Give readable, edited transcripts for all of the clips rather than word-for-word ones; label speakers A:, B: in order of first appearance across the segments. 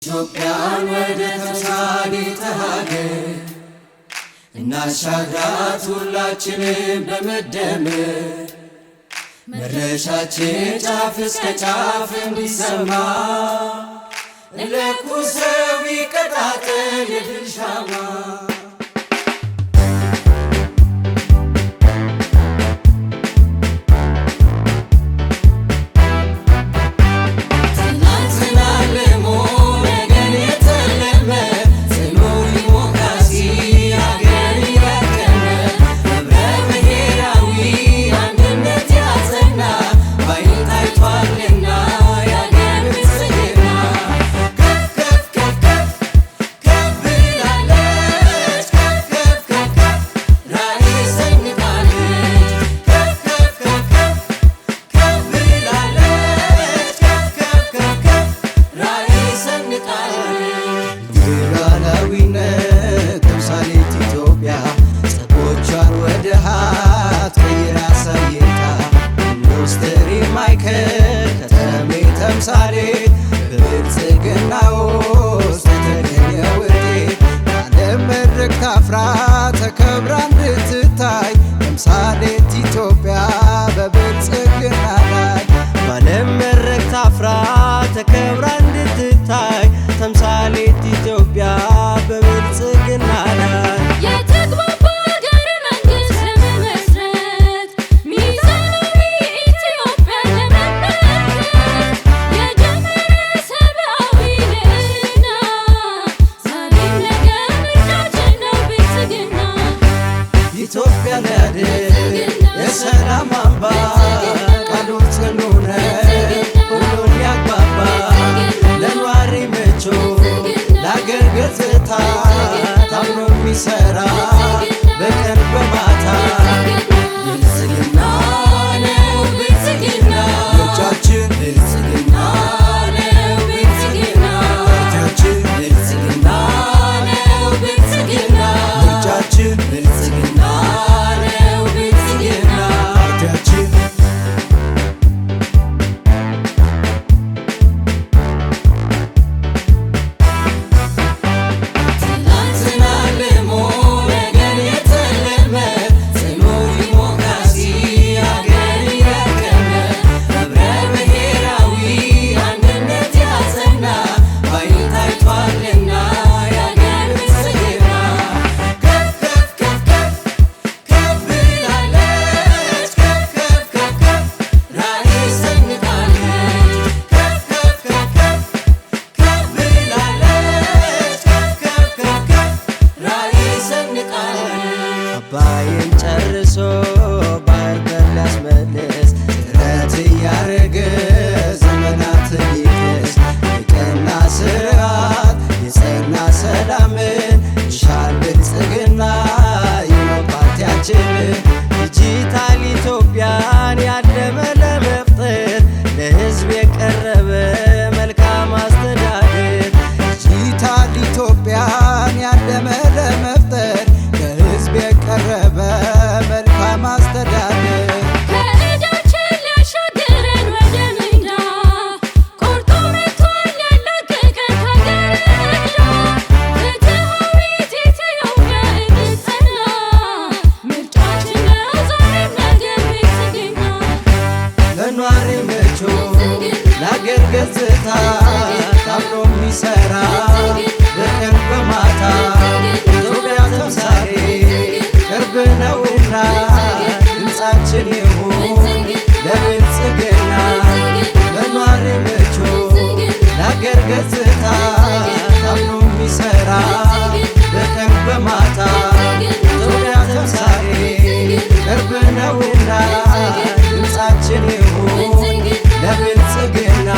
A: ኢትዮጵያን ወደ ተምሳሌተ ሀገር እናሻግራት ሁላችንም በመደመር መድረሻችን ጫፍ እስከ ጫፍ እንዲሰማ ለኩሰው ይቀጣጠል የድል ሻማ። ተምሳሌ በብልጽግና ውስጥ የተገኘ ውጤት ዓለም መድረክ ታፍራ ተከብራ እንድትታይ ተምሳሌት ኢትዮጵያ በብልጽግና ላይ በዓለም መድረክ ታፍራ ተከብራ እንድትታይ ተምሳሌት ኢትዮጵያ በብልጽግና ላይ ኢትዮጵያ ለድል የሰላም አምባ ቃሉ ጽኑ ነው ሁሉን ያግባባ ለነዋሪ ምቹ ለአገር ገጽታ ታምኖ የሚሰራ በቀን በማታ ብልጽግና ነው ብልጽግና ምርጫችን ብልጽግና ነው ብልጽግና ምርጫችን ብልጽግና ነው ብልጽግና ምርጫችን ብልጽግና አባይን ጨርሶ ባህር በር ሊያስመልስ ጥረት እያረገ ዘመናትን ሊክስ የቀና ስርዓት የጸና ሰላምን ይሻል ብልጽግና ይነው ፓርቲያችን ዲጂታል ኢትዮጵያን ያለመ ለመፍጠር ለሕዝብ የቀረበ መልካም አስተዳደር ዲጂታል ኢትዮጵያን ያለመ ለመፍጠር የቀረበ መልካም አስተዳደር
B: ከእጃችን ሊያሻግረን ወደ ሜዳ ቆርጦ መጥቷል ያላቀቀን ሀገር እንግዳ ፍትሃዊት ኢትዮጵያ እንድትጸና ምርጫችን ነው ዛሬም ነገም ብልጽግና
A: ለነዋሪ ምቹ ለአገር ገጽታ ታምኖ የሚሰራ በቀን በማታ ኢትዮጵያ ተምሳሌ ቅርብ ነውና ድምፃችን ይሁን ለብልጽግና ለነዋሪ ምቹ ለአገር ገጽታ ታምኖ የሚሰራ በቀን በማታ ኢትዮጵያ ተምሳሌ ቅርብ ነውና ድምፃችን ይሁን ለብልጽግና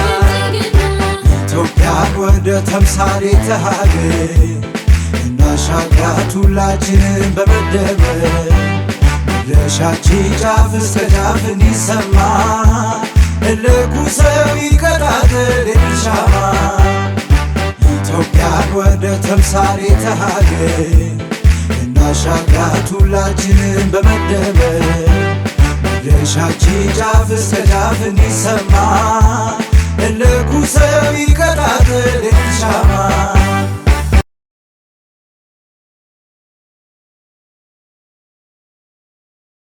A: ኢትዮጵያ ወደ ተምሳሌተ ሀገር እናሻግራት ሁላችንም በመደመር መድረሻችን ጫፍ እስከ ጫፍ እንዲሰማ ለኩሰው ይቀጣጠል የድል ሻማ። ኢትዮጵያን ወደ ተምሳሌተ ሀገር እናሻግራት ሁላችንም በመደመር መድረሻችን ጫፍ እስከ ጫፍ እንዲሰማ ለኩሰብ ይቀጣጠል ሻማ